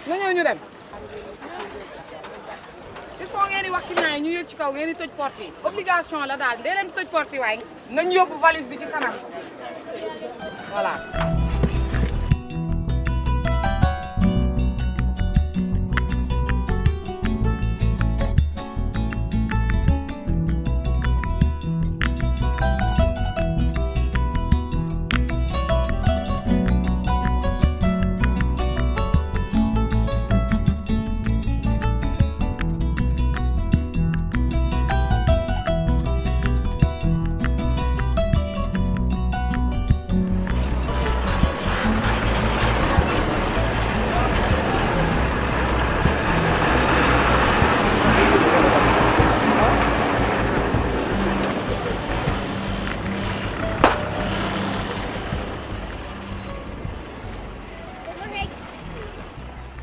nga ñëw ñu dem il faut ngeen di wax client yi ñu yëg ci kaw ngeen di tëj porte yi obligation la daal dee leen tëj porte yi waaye nañ yóbbu valise bi ci kanam voilà.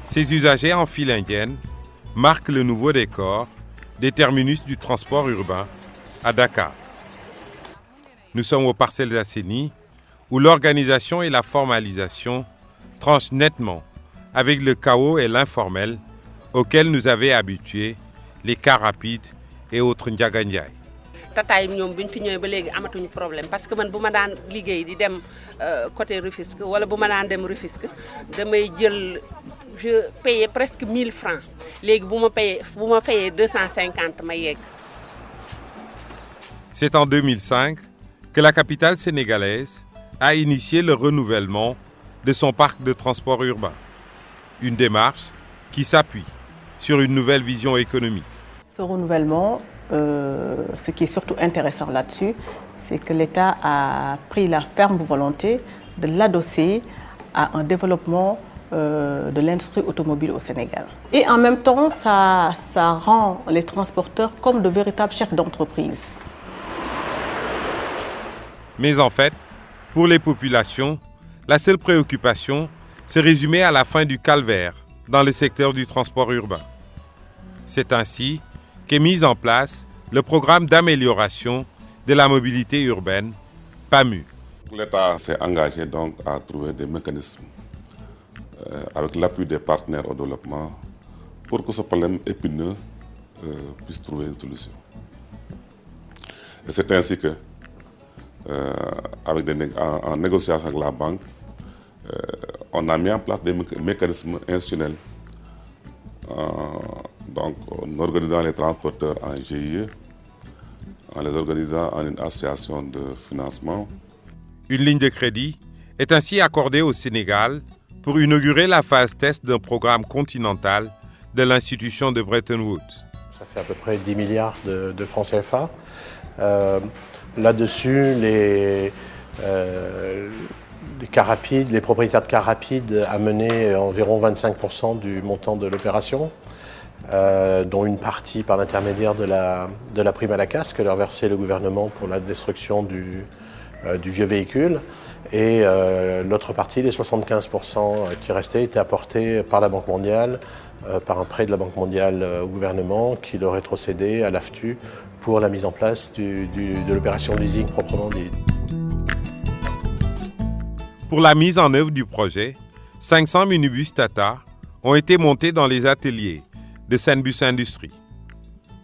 Ces usagers en file indienne marquent le nouveau décor des terminus du transport urbain à Dakar. Nous sommes aux Parcelles Assainies où l'organisation et la formalisation tranchent nettement avec le chaos et l'informel auxquels nous avaient habitués les cars rapides et autres Ndiaga Ndiaye. tataay ñoom bi ñu fi ñëwee ba léegi amatuñu problème parce que man bu ma daan liggéey di dem côté Rufisque wala bu ma daan dem Rufisque damay jël je payais presque 1000 francs léegi bu ma fayee 250 ma yegg. C'est en 2005 que la capitale sénégalaise a initié le renouvellement de son parc de transport urbain. Une démarche qui s'appuie sur une nouvelle vision économique. Ce renouvellement, ce qui est surtout intéressant là-dessus, c'est que l'État a pris la ferme volonté de l'adosser à un développement de l'industrie automobile au Sénégal. Et en même temps, ça rend les transporteurs comme de véritables chefs d'entreprise. Mais en fait, pour les populations, la seule préoccupation se résumait à la fin du calvaire dans le secteur du transport urbain. C'est ainsi qu'est mis en place le programme d'amélioration de la mobilité urbaine, PAMU. L'État s'est engagé donc à trouver des mécanismes avec l'appui des partenaires au développement pour que ce problème épineux puisse trouver une solution. Et c'est ainsi que, en négociation avec la banque, on a mis en place des mécanismes institutionnels, donc en organisant les transporteurs en GIE, en les organisant en une association de financement. Une ligne de crédit est ainsi accordée au Sénégal pour inaugurer la phase test d'un programme continental de l'institution de Bretton Woods. Ça fait à peu près 10 milliards de francs CFA. Là-dessus, les cars rapides, les propriétaires de cars rapides amenaient environ 25% du montant de l'opération, dont une partie par l'intermédiaire de la prime à la casse que leur versait le gouvernement pour la destruction du vieux véhicule. Et l'autre partie, les 75% qui restaient, étaient apportés par la Banque mondiale, par un prêt de la Banque mondiale au gouvernement qui leur rétrocédait à l'AFTU pour la mise en place de l'opération leasing proprement dite. Pour la mise en œuvre du projet, 500 minibus Tata ont été montés dans les ateliers de Senbus Industrie.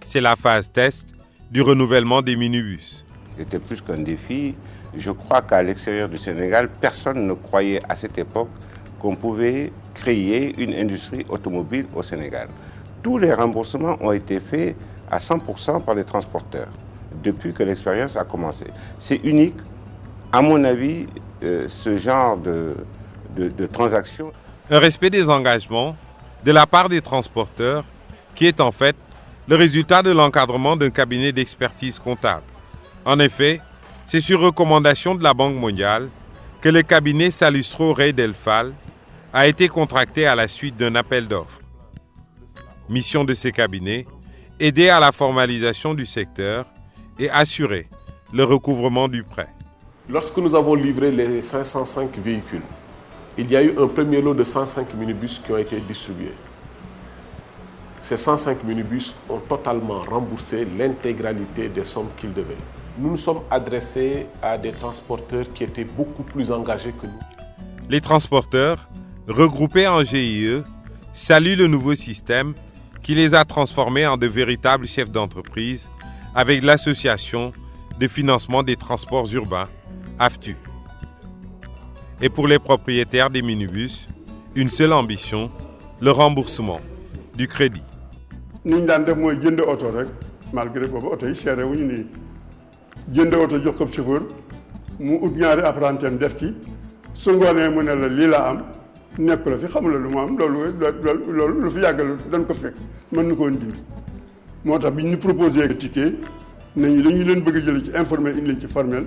C'est la phase test du renouvellement des minibus. C'était plus qu'un défi. Je crois qu'à l'extérieur du Sénégal, personne ne croyait à cette époque qu'on pouvait créer une industrie automobile au Sénégal. Tous les remboursements ont été faits à 100% par les transporteurs depuis que l'expérience a commencé. C'est unique, à mon avis, ce genre de transaction. Un respect des engagements de la part des transporteurs qui est en fait le résultat de l'encadrement d'un cabinet d'expertise comptable. En effet, c'est sur recommandation de la Banque mondiale que le cabinet Salustro Rey del Fal a été contracté à la suite d'un appel d'offres. Mission de ces cabinets, aider à la formalisation du secteur et assurer le recouvrement du prêt. Lorsque nous avons livré les 505 véhicules, il y a eu un premier lot de 105 minibus qui ont été distribués. Ces 105 minibus ont totalement remboursé l'intégralité des sommes qu'ils devaient. Nous nous sommes adressés à des transporteurs qui étaient beaucoup plus engagés que nous. Les transporteurs regroupés en GIE, saluent le nouveau système qui les a transformés en de véritables chefs d'entreprise avec l'association de financement des transports urbains, AFTU. Et pour les propriétaires des minibus, une seule ambition, le remboursement du crédit. Nous avons jënd auto rek malgré boobu auto yi seere wuñu nii jënd auto jox ko chauffeur mu ut ñaari apprenti am def ci su ngoonee mu ne la lii laa am nekk la fi xamula lu mu am loolu lu fi yàggal dañ ko fekk mën na koo dindi moo tax bi ñu proposé ticket nañu dañu leen bëgg a jël ci informel indi leen ci formel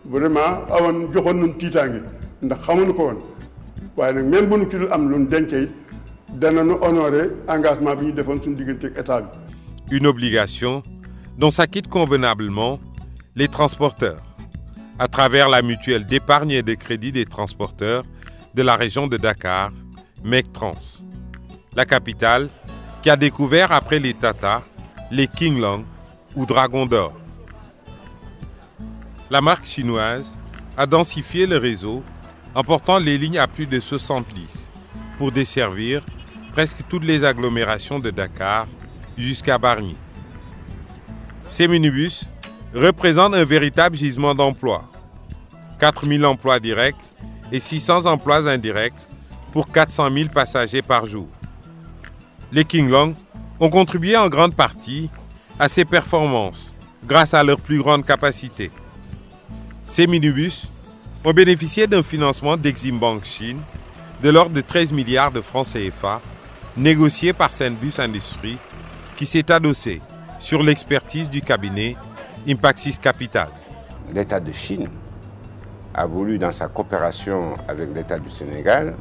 vraiment awoon joxoon nañu tiitaange ndax xamuñu ko woon waaye nag même bu ñu ci dul am lu ñu dencee it danañu honorer engagement bi ñu defoon suñu diggante ak état bi. Une obligation dont s'acquittent convenablement les transporteurs à travers la mutuelle d'épargne et de crédit des transporteurs de la région de Dakar, MECtrans. La capitale qui a découvert après les Tata, les King Long ou Dragon d'Or. La marque chinoise a densifié le réseau en portant les lignes à plus de 70 pour desservir presque toutes les agglomérations de Dakar jusqu'à Bargny. Ces minibus représentent un véritable gisement d'emplois. 4000 emplois directs et 600 emplois indirects pour 400 000 passagers par jour. Les King Long ont contribué en grande partie à ces performances grâce à leur plus grande capacité. Ces minibus ont bénéficié d'un financement d'Exim Bank Chine de l'ordre de 13 milliards de francs CFA négocié par Senbus Industries qui s'est adossé sur l'expertise du cabinet Impaxis Capital. L'État de Chine a voulu, dans sa coopération avec l'État du Sénégal,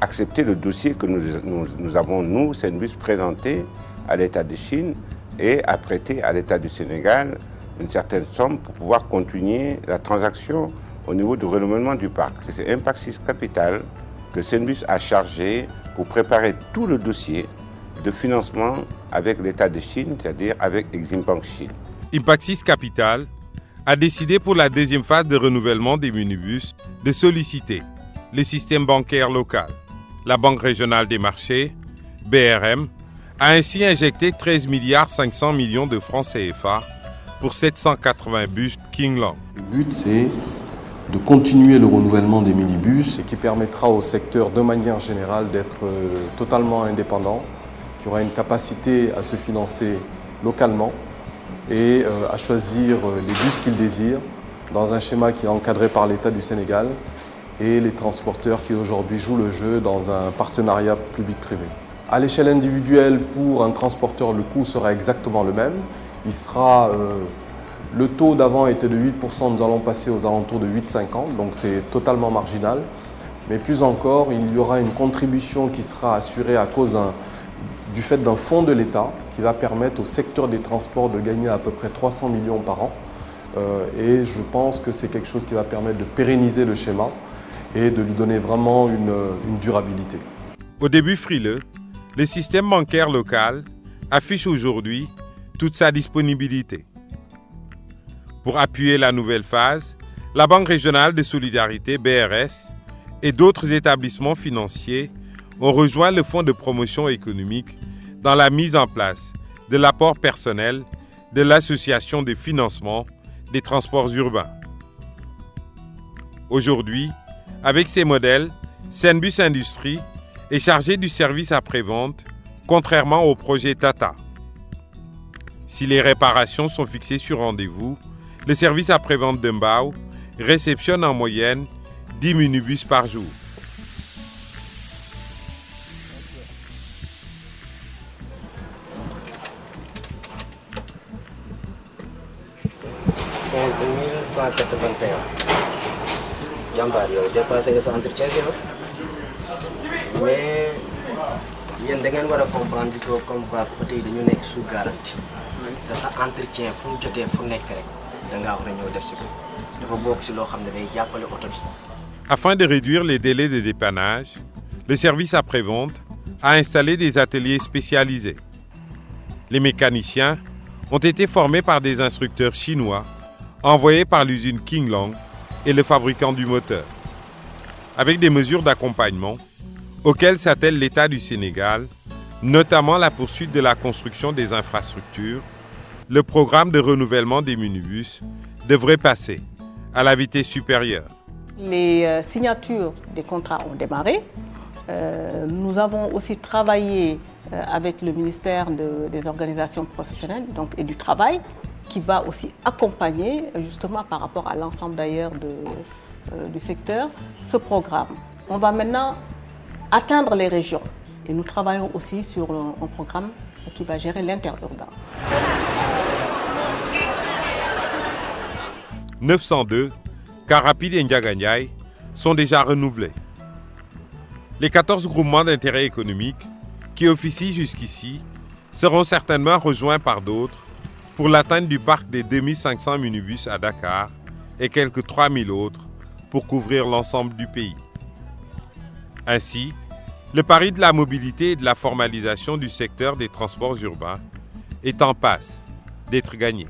accepter le dossier que nous avons, nous, Senbus, présenté à l'État de Chine et a prêté à l'État du Sénégal une certaine somme pour pouvoir continuer la transaction au niveau du renouvellement du parc. C'est Impaxis Capital que Senbus a chargé pour préparer tout le dossier de financement avec l'État de Chine, c'est-à-dire avec Exim Bank Chine. Impaxis Capital a décidé pour la deuxième phase de renouvellement des minibus de solliciter le système bancaire local. La Banque régionale des marchés, BRM, a ainsi injecté 13 milliards 500 millions de francs CFA pour 780 bus King Long. Le but, c'est de continuer le renouvellement des minibus et qui permettra au secteur de manière générale d'être totalement indépendant, qui aura une capacité à se financer localement et à choisir les bus qu'il désire dans un schéma qui est encadré par l'État du Sénégal et les transporteurs qui aujourd'hui jouent le jeu dans un partenariat public-privé. À l'échelle individuelle, pour un transporteur, le coût sera exactement le même. Il sera, le taux d'avant était de 8%, nous allons passer aux alentours de 8,50, donc c'est totalement marginal. Mais plus encore, il y aura une contribution qui sera assurée à cause du fait d'un fonds de l'État qui va permettre au secteur des transports de gagner à peu près 300 millions par an. Et je pense que c'est quelque chose qui va permettre de pérenniser le schéma et de lui donner vraiment une durabilité. Au début frileux, le système bancaire local affiche aujourd'hui toute sa disponibilité. Pour appuyer la nouvelle phase, la Banque régionale de solidarité, BRS, et d'autres établissements financiers ont rejoint le Fonds de promotion économique dans la mise en place de l'apport personnel de l'Association de financement des transports urbains. Aujourd'hui, avec ces modèles, Senbus Industries est chargé du service après-vente, contrairement au projet Tata. Si les réparations sont fixées sur rendez-vous, le service après-vente de Mbao réceptionne en moyenne 10 minibus par jour. Jambaar yow dépassé nga sa entretien bi mais yéen da ngeen war a comprendre que comme quoi côté yi dañu nekk sous garantie te sa entretien fu mu jotee fu nekk rek da ngaa war a ñëw def si ko dafa bokk si loo xam ne day jàppale oto bi. Afin de réduire les délais de dépannage, le service après-vente a installé des ateliers spécialisés. Les mécaniciens ont été formés par des instructeurs chinois envoyés par l'usine King Long et le fabricant du moteur. Avec des mesures d'accompagnement, auxquels s'attelle l'État du Sénégal, notamment la poursuite de la construction des infrastructures, le programme de renouvellement des minibus devrait passer à la vitesse supérieure. Les signatures des contrats ont démarré. Nous avons aussi travaillé avec le ministère des organisations professionnelles et du travail, qui va aussi accompagner, justement par rapport à l'ensemble d'ailleurs du secteur, ce programme. On va maintenant atteindre les régions et nous travaillons aussi sur un programme qui va gérer l'interurbain. 902 cars rapides et Ndiaganiaï sont déjà renouvelés. Les 14 groupements d'intérêt économique qui officient jusqu'ici seront certainement rejoints par d'autres pour l'atteinte du parc des 2500 minibus à Dakar et quelques 3000 autres pour couvrir l'ensemble du pays. Ainsi, le pari de la mobilité et de la formalisation du secteur des transports urbains est en passe d'être gagné.